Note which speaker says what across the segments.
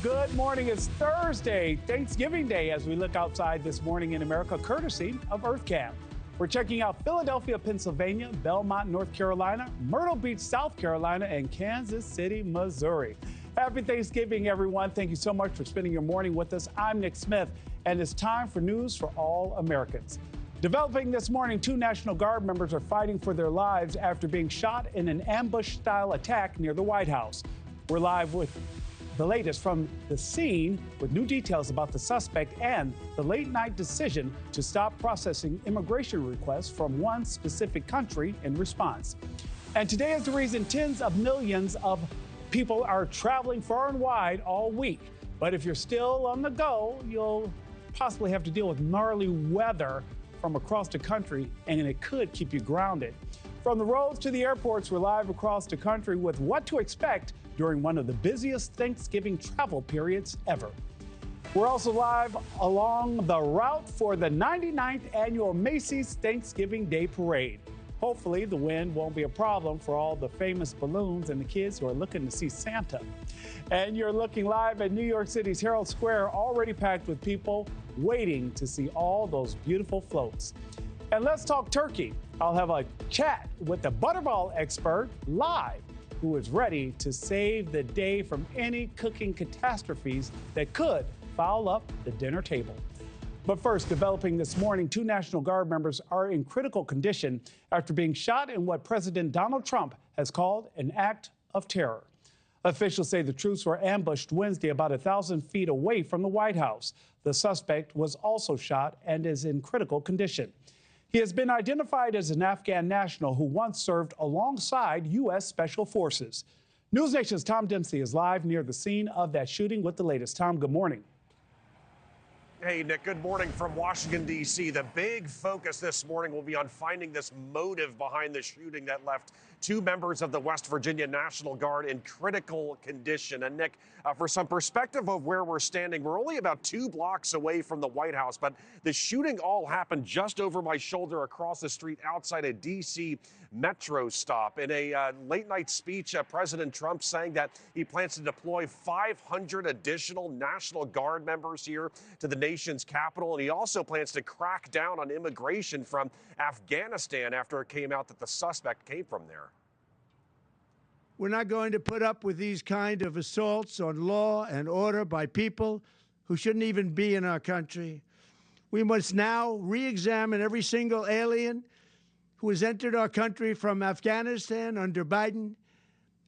Speaker 1: Good morning. It's Thursday, Thanksgiving Day, as we look outside this morning in America, courtesy of EarthCam. We're checking out Philadelphia, Pennsylvania, Belmont, North Carolina, Myrtle Beach, South Carolina, and Kansas City, Missouri. Happy Thanksgiving, everyone. Thank you so much for spending your morning with us. I'm Nick Smith, and it's time for News for All Americans. Developing this morning, 2 National Guard members are fighting for their lives after being shot in an ambush-style attack near the White House. We're live with the latest from the scene with new details about the suspect and the late-night decision to stop processing immigration requests from one specific country in response. And today is the reason tens of millions of people are traveling far and wide all week. But if you're still on the go, you'll possibly have to deal with gnarly weather from across the country, and it could keep you grounded. From the roads to the airports, we're live across the country with what to expect during one of the busiest Thanksgiving travel periods ever. We're also live along the route for the 99th annual Macy's Thanksgiving Day Parade. Hopefully, the wind won't be a problem for all the famous balloons and the kids who are looking to see Santa. And you're looking live at New York City's Herald Square, already packed with people waiting to see all those beautiful floats. And let's talk turkey. I'll have a chat with the Butterball expert live, who is ready to save the day from any cooking catastrophes that could foul up the dinner table. But first, developing this morning, 2 National Guard members are in critical condition after being shot in what President Donald Trump has called an act of terror. Officials say the troops were ambushed Wednesday about 1,000 feet away from the White House. The suspect was also shot and is in critical condition. He has been identified as an Afghan national who once served alongside U.S. Special Forces. NewsNation's Tom Dempsey is live near the scene of that shooting with the latest. Tom, good morning.
Speaker 2: Hey, Nick, good morning from Washington, D.C. The big focus this morning will be on finding this motive behind the shooting that left 2 members of the West Virginia National Guard in critical condition. And, Nick, for some perspective of where we're standing, we're only about 2 blocks away from the White House, but the shooting all happened just over my shoulder across the street outside a D.C. metro stop. In a late-night speech, President Trump saying that he plans to deploy 500 additional National Guard members here to the nation's capital, and he also plans to crack down on immigration from Afghanistan after it came out that the suspect came from there.
Speaker 3: We're not going to put up with these kind of assaults on law and order by people who shouldn't even be in our country. We must now re-examine every single alien who has entered our country from Afghanistan under Biden,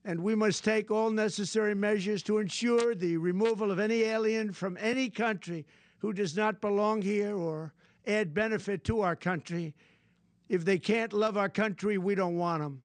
Speaker 3: and we must take all necessary measures to ensure the removal of any alien from any country who does not belong here or add benefit to our country. If they can't love our country, we don't want them.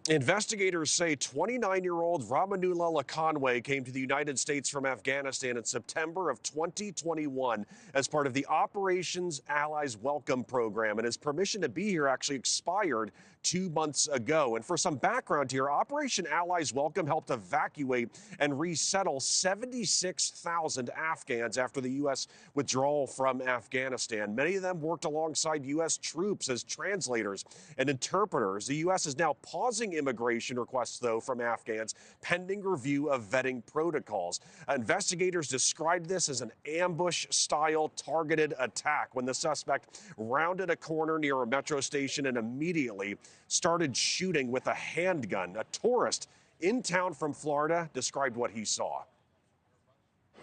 Speaker 2: Investigators say 29-year-old Ramanullah Conway came to the United States from Afghanistan in September of 2021 as part of the Operations Allies Welcome program, and his permission to be here actually expired 2 months ago. And for some background here, Operation Allies Welcome helped evacuate and resettle 76,000 Afghans after the U.S. withdrawal from Afghanistan. Many of them worked alongside U.S. troops as translators and interpreters. The U.S. is now pausing immigration requests, though, from Afghans, pending review of vetting protocols. Investigators described this as an ambush-style targeted attack when the suspect rounded a corner near a metro station and immediately started shooting with a handgun. A tourist in town from Florida described what he saw.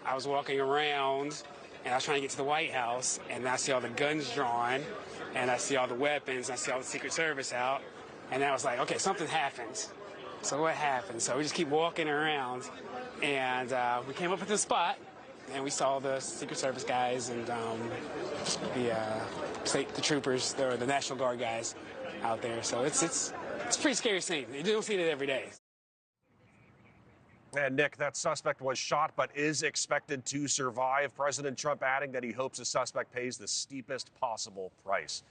Speaker 4: I was walking around, and I was trying to get to the White House, and I see all the guns drawn, and I see all the weapons, I see all the Secret Service out. And I was like, okay, something happened. So what happened? So we just keep walking around, and we came up with this spot, and we saw the Secret Service guys and the troopers, or the National Guard guys out there. So it's a pretty scary scene. You don't see it every day.
Speaker 2: And, Nick, that suspect was shot but is expected to survive. President Trump adding that he hopes the suspect pays the steepest possible price.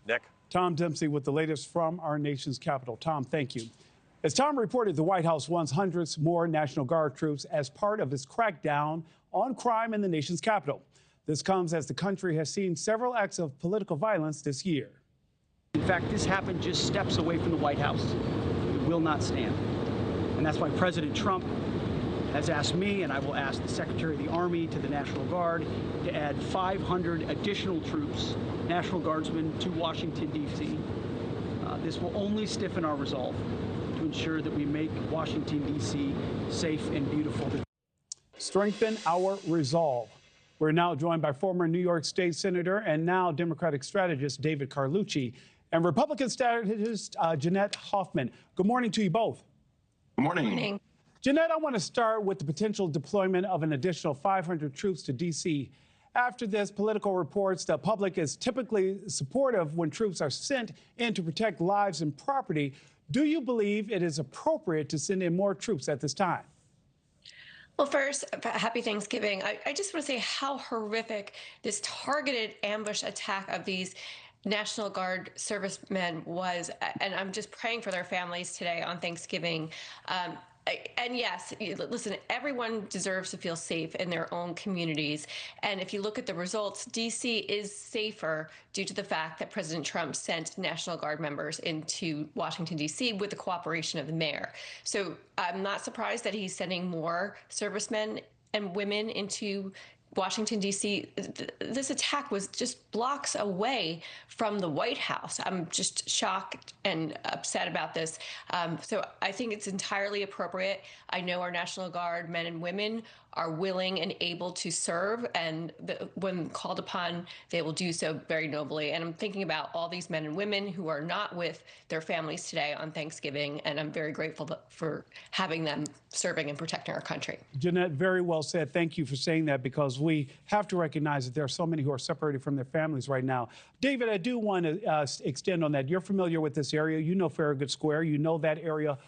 Speaker 2: Nick?
Speaker 1: Tom Dempsey with the latest from our nation's capital. Tom, thank you. As Tom reported, the White House wants hundreds more National Guard troops as part of its crackdown on crime in the nation's capital. This comes as the country has seen several acts of political violence this year.
Speaker 5: In fact, this happened just steps away from the White House. It will not stand. And that's why President Trump has asked me, and I will ask the Secretary of the Army, to the National Guard to add 500 additional troops, National Guardsmen, to Washington, D.C. This will only stiffen our resolve to ensure that we make Washington, D.C. safe and beautiful.
Speaker 1: Strengthen our resolve. We're now joined by former New York State Senator and now Democratic strategist David Carlucci and Republican strategist Jeanette Hoffman. Good morning to you both.
Speaker 6: Good morning.
Speaker 7: Good morning.
Speaker 1: Jeanette, I want to start with the potential deployment of an additional 500 troops to D.C. After this, Political reports the public is typically supportive when troops are sent in to protect lives and property. Do you believe it is appropriate to send in more troops at this time?
Speaker 7: Well, first, happy Thanksgiving. I just want to say how horrific this targeted ambush attack of these National Guard servicemen was. And I'm just praying for their families today on Thanksgiving. And yes, listen, everyone deserves to feel safe in their own communities. And if you look at the results, D.C. is safer due to the fact that President Trump sent National Guard members into Washington, D.C. with the cooperation of the mayor. So I'm not surprised that he's sending more servicemen and women into Washington, D.C. This attack was just blocks away from the White House. I'm just shocked and upset about this. So I think it's entirely appropriate. I know our National Guard men and women are willing and able to serve, and when called upon, they will do so very nobly. And I'm thinking about all these men and women who are not with their families today on Thanksgiving, and I'm very grateful for having them serving and protecting our country.
Speaker 1: Jeanette, very well said. Thank you for saying that, because we have to recognize that there are so many who are separated from their families right now. David, I do want to extend on that. You're familiar with this area. You know Farragut Square. You know that area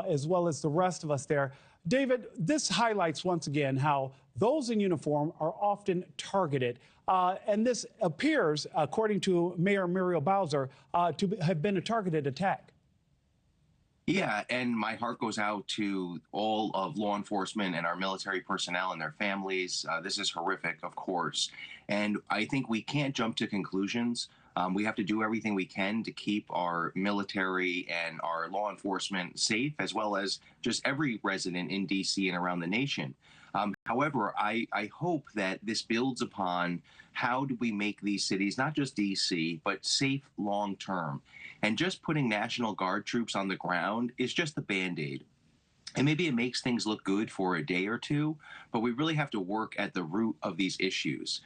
Speaker 1: as well as the rest of us there. David, this highlights once again how those in uniform are often targeted. And this appears, according to Mayor Muriel Bowser, to have been a targeted attack.
Speaker 6: Yeah, and my heart goes out to all of law enforcement and our military personnel and their families. This is horrific, of course. And I think we can't jump to conclusions. We have to do everything we can to keep our military and our law enforcement safe, as well as just every resident in D.C. and around the nation. However, I hope that this builds upon how do we make these cities, not just D.C., but safe long term. And just putting National Guard troops on the ground is just the Band-Aid. And maybe it makes things look good for a day or two, but we really have to work at the root of these issues.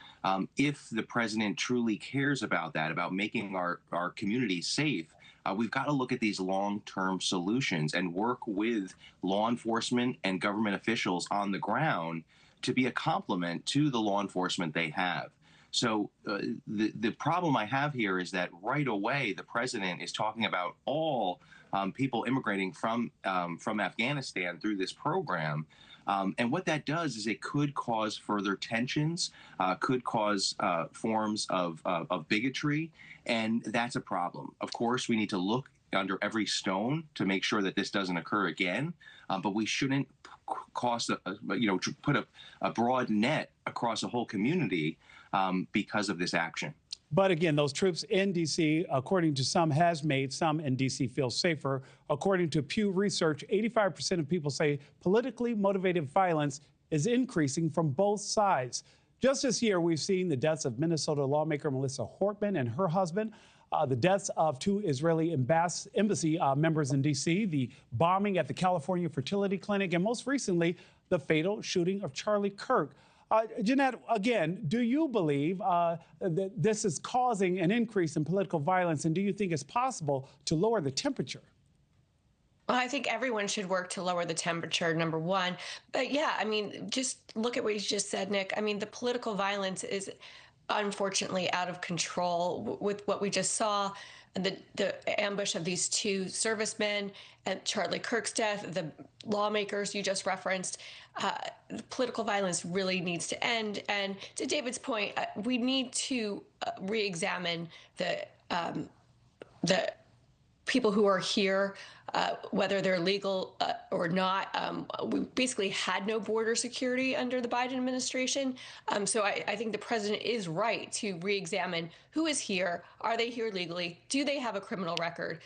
Speaker 6: If the president truly cares about that, about making our communities safe, we've got to look at these long-term solutions and work with law enforcement and government officials on the ground to be a complement to the law enforcement they have. So the problem I have here is that right away the president is talking about all people immigrating from Afghanistan through this program. And what that does is it could cause further tensions, could cause forms of bigotry, and that's a problem. Of course, we need to look under every stone to make sure that this doesn't occur again, but we shouldn't put a broad net across a whole community because of this action.
Speaker 1: But again, those troops in D.C., according to some, has made some in D.C. feel safer. According to Pew Research, 85% of people say politically motivated violence is increasing from both sides. Just this year, we've seen the deaths of Minnesota lawmaker Melissa Hortman and her husband, the deaths of 2 Israeli embassy members in D.C., the bombing at the California fertility clinic, and most recently, the fatal shooting of Charlie Kirk. Jeanette, again, do you believe that this is causing an increase in political violence, and do you think it's possible to lower the temperature?
Speaker 7: Well, I think everyone should work to lower the temperature, number one. But yeah, I mean, just look at what you just said, Nick. I mean, the political violence is unfortunately out of control with what we just saw, the ambush of these 2 servicemen and Charlie Kirk's death, the lawmakers you just referenced. The political violence really needs to end. And to David's point, we need to re-examine the people who are here, whether they're legal or not. We basically had no border security under the Biden administration. So I think the president is right to re-examine who is here. Are they here legally? Do they have a criminal record?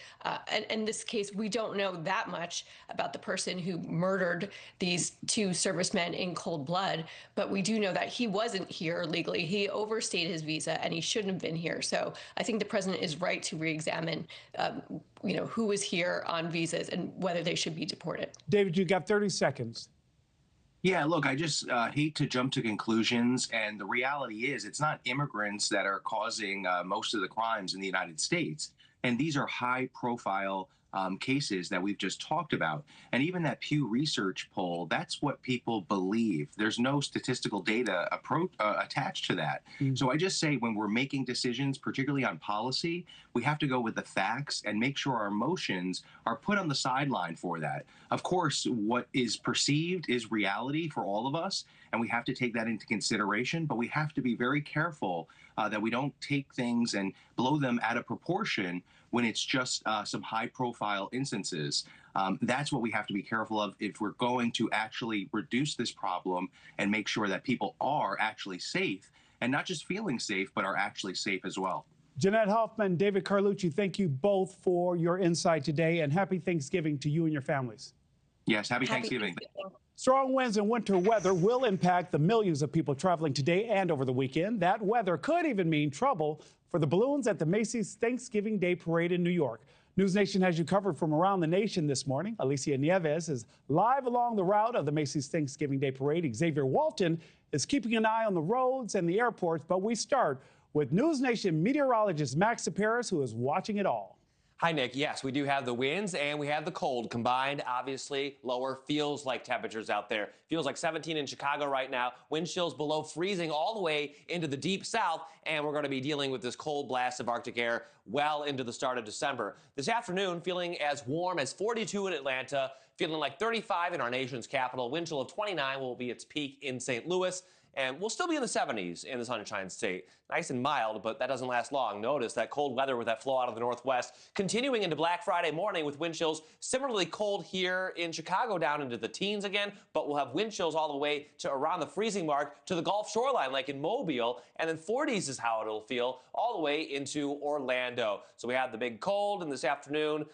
Speaker 7: And in this case, we don't know that much about the person who murdered these two servicemen in cold blood, but we do know that he wasn't here legally. He overstayed his visa and he shouldn't have been here. So I think the president is right to re-examine who is here on visas and whether they should be deported.
Speaker 1: David, you got 30 seconds.
Speaker 6: Yeah, look, I just hate to jump to conclusions. And the reality is it's not immigrants that are causing most of the crimes in the United States. And these are high profile cases that we've just talked about. And even that Pew Research poll, that's what people believe. There's no statistical data attached to that. So I just say when we're making decisions, particularly on policy, we have to go with the facts and make sure our emotions are put on the sideline for that. Of course, what is perceived is reality for all of us, and we have to take that into consideration, but we have to be very careful that we don't take things and blow them out of proportion when it's just some high-profile instances. That's what we have to be careful of if we're going to actually reduce this problem and make sure that people are actually safe, and not just feeling safe, but are actually safe as well.
Speaker 1: Jeanette Hoffman, David Carlucci, thank you both for your insight today, and happy Thanksgiving to you and your families.
Speaker 6: Yes, happy Thanksgiving.
Speaker 1: Strong winds and winter weather will impact the millions of people traveling today and over the weekend. That weather could even mean trouble for the balloons at the Macy's Thanksgiving Day Parade in New York. NewsNation has you covered from around the nation this morning. Alicia Nieves is live along the route of the Macy's Thanksgiving Day Parade. Xavier Walton is keeping an eye on the roads and the airports, but we start with NewsNation meteorologist Max Paris, who is watching it all.
Speaker 8: Hi, Nick. Yes, we do have the winds and we have the cold combined. Obviously, lower feels like temperatures out there. Feels like 17 in Chicago right now. Wind chills below freezing all the way into the deep south. And we're going to be dealing with this cold blast of Arctic air well into the start of December. This afternoon, feeling as warm as 42 in Atlanta, feeling like 35 in our nation's capital. Wind chill of 29 will be its peak in St. Louis. And we'll still be in the 70s in the Sunshine State. Nice and mild, but that doesn't last long. Notice that cold weather with that flow out of the northwest continuing into Black Friday morning with wind chills similarly cold here in Chicago down into the teens again, but we'll have wind chills all the way to around the freezing mark to the Gulf shoreline like in Mobile, and then 40s is how it'll feel all the way into Orlando. So we have the big cold, and this afternoon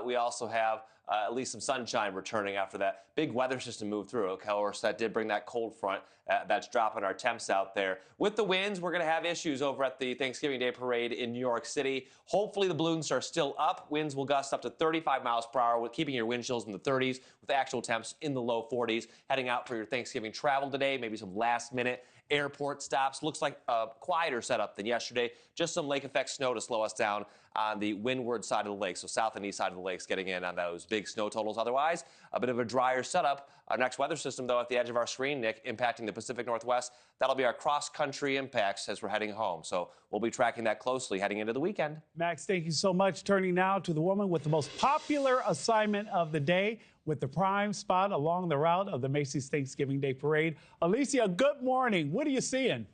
Speaker 8: we also have at least some sunshine returning after that big weather system moved through. Of course, that did bring that cold front that's dropping our temps out there. With the winds, we're going to have issues over at the Thanksgiving Day Parade in New York City. Hopefully, the balloons are still up. Winds will gust up to 35 miles per hour, with keeping your wind chills in the 30s, with actual temps in the low 40s. Heading out for your Thanksgiving travel today, maybe some last-minute airport stops. Looks like a quieter setup than yesterday. Just some lake effect snow to slow us down on the windward side of the lake. So south and east side of the lakes getting in on those big snow totals. Otherwise, a bit of a drier setup. Our next weather system, though, at the edge of our screen, Nick, impacting the Pacific Northwest. That'll be our cross-country impacts as we're heading home. So we'll be tracking that closely heading into the weekend.
Speaker 1: Max, thank you so much. Turning now to the woman with the most popular assignment of the day, with the prime spot along the route of the Macy's Thanksgiving Day Parade. Alicia, good morning. What are you seeing?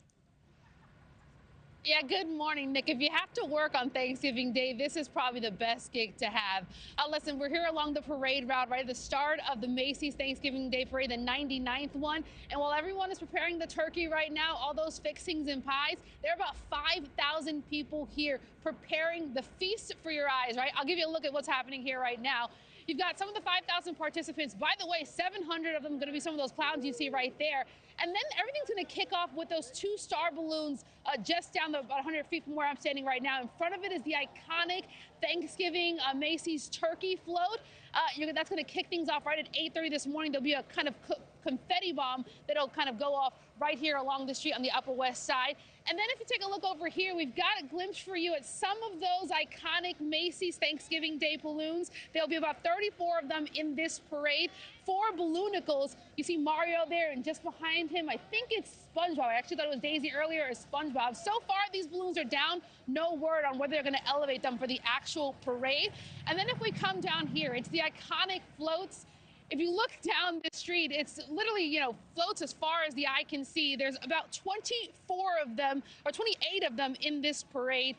Speaker 9: Yeah, good morning, Nick. If you have to work on Thanksgiving Day, this is probably the best gig to have. Listen, we're here along the parade route, right at the start of the Macy's Thanksgiving Day Parade, the 99th one. And while everyone is preparing the turkey right now, all those fixings and pies, there are about 5,000 people here preparing the feast for your eyes, right? I'll give you a look at what's happening here right now. You've got some of the 5,000 participants. By the way, 700 of them are going to be some of those clowns you see right there. And then everything's going to kick off with those 2 star balloons just down about 100 feet from where I'm standing right now. In front of it is the iconic Thanksgiving Macy's turkey float. That's going to kick things off right at 8:30 this morning. There'll be a kind of confetti bomb that'll kind of go off right here along the street on the Upper West Side. And then if you take a look over here, we've got a glimpse for you at some of those iconic Macy's Thanksgiving Day balloons. There'll be about 34 of them in this parade. 4 balloonicles. You see Mario there, and just behind him, I think it's SpongeBob. I actually thought it was Daisy earlier, or SpongeBob. So far, these balloons are down. No word on whether they're going to elevate them for the actual parade. And then if we come down here, it's the iconic floats. If you look down the street, it's literally, floats as far as the eye can see. There's about 24 of them, or 28 of them in this parade.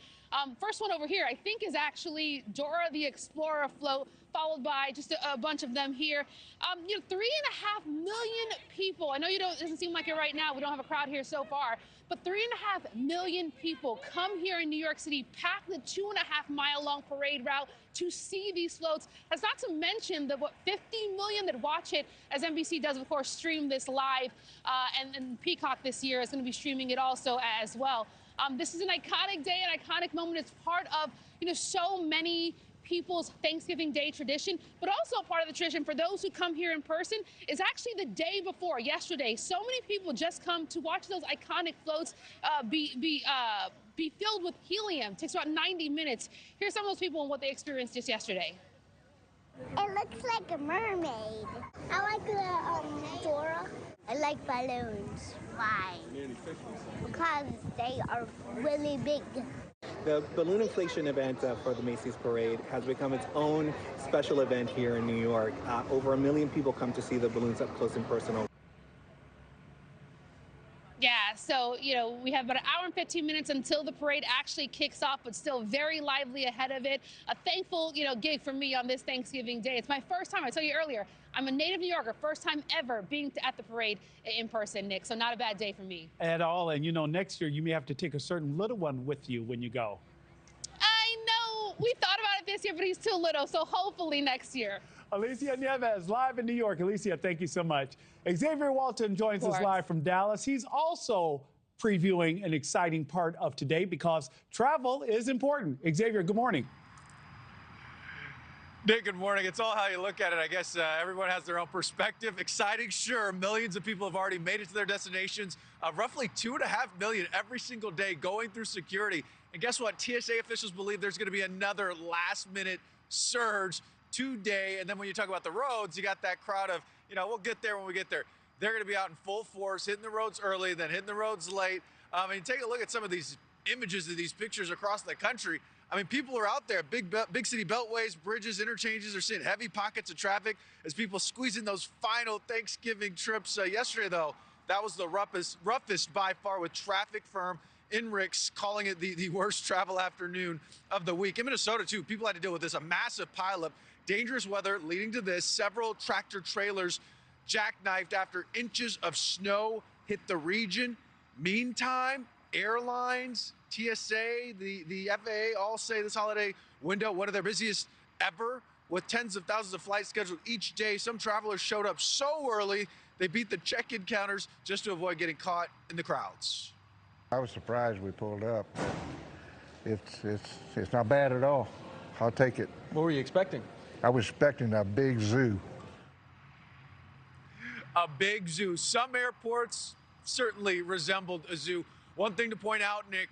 Speaker 9: First one over here, I think, is actually Dora the Explorer float, followed by just a bunch of them here. 3.5 million people. I know it doesn't seem like it right now. We don't have a crowd here so far, but 3.5 million people come here in New York City, pack the 2.5-mile-long parade route to see these floats. That's not to mention the 50 million that watch it, as NBC does, of course, stream this live, and Peacock this year is going to be streaming it also as well. This is an iconic day, an iconic moment. It's part of, so many people's Thanksgiving Day tradition, but also a part of the tradition for those who come here in person is actually the day before, yesterday. So many people just come to watch those iconic floats be filled with helium. It takes about 90 minutes. Here's some of those people and what they experienced just yesterday.
Speaker 10: It looks like a mermaid. I like the Dora. I like balloons. Why? Because they are really big.
Speaker 11: The balloon inflation event for the Macy's Parade has become its own special event here in New York. Over 1 million people come to see the balloons up close and personal.
Speaker 9: Yeah, so, we have about 1 hour and 15 minutes until the parade actually kicks off, but still very lively ahead of it. A thankful, gig for me on this Thanksgiving Day. It's my first time, I told you earlier, I'm a native New Yorker, first time ever being at the parade in person, Nick, so not a bad day for me.
Speaker 1: At all, and next year you may have to take a certain little one with you when you go.
Speaker 9: I know, we thought about it this year, but he's too little, so hopefully next year.
Speaker 1: Alicia Nieves, live in New York. Alicia, thank you so much. Xavier Walton joins us live from Dallas. He's also previewing an exciting part of today because travel is important. Xavier, good morning.
Speaker 12: Nick, good morning. It's all how you look at it. I guess everyone has their own perspective. Exciting, sure. Millions of people have already made it to their destinations. Roughly 2.5 million every single day going through security. And guess what? TSA officials believe there's going to be another last-minute surge today. And then when you talk about the roads, you got that crowd of, we'll get there when we get there. They're going to be out in full force, hitting the roads early, then hitting the roads late. Take a look at some of these images of these pictures across the country. People are out there, big city beltways, bridges, interchanges. They're seeing heavy pockets of traffic as people squeeze in those final Thanksgiving trips. Yesterday, though, that was the roughest by far, with traffic firm INRIX calling it the worst travel afternoon of the week. In Minnesota, too, people had to deal with this, a massive pileup. Dangerous weather leading to this. Several tractor trailers jackknifed after inches of snow hit the region. Meantime, airlines, TSA, the FAA all say this holiday window, one of their busiest ever, with tens of thousands of flights scheduled each day. Some travelers showed up so early, they beat the check-in counters just to avoid getting caught in the crowds.
Speaker 13: I was surprised we pulled up. It's not bad at all. I'll take it.
Speaker 12: What were you expecting?
Speaker 13: I was expecting a big zoo.
Speaker 12: A big zoo. Some airports certainly resembled a zoo. One thing to point out, Nick,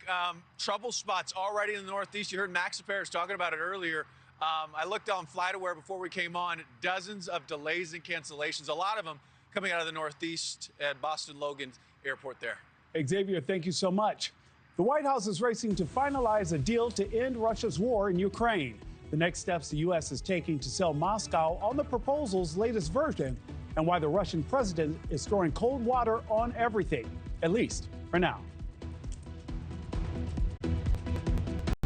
Speaker 12: trouble spots already in the Northeast. You heard Max Paris talking about it earlier. I looked on FlightAware before we came on. Dozens of delays and cancellations, a lot of them coming out of the Northeast at Boston Logan Airport there.
Speaker 1: Xavier, thank you so much. The White House is racing to finalize a deal to end Russia's war in Ukraine. The next steps the U.S. is taking to sell Moscow on the proposal's latest version, and why the Russian president is throwing cold water on everything, at least for now.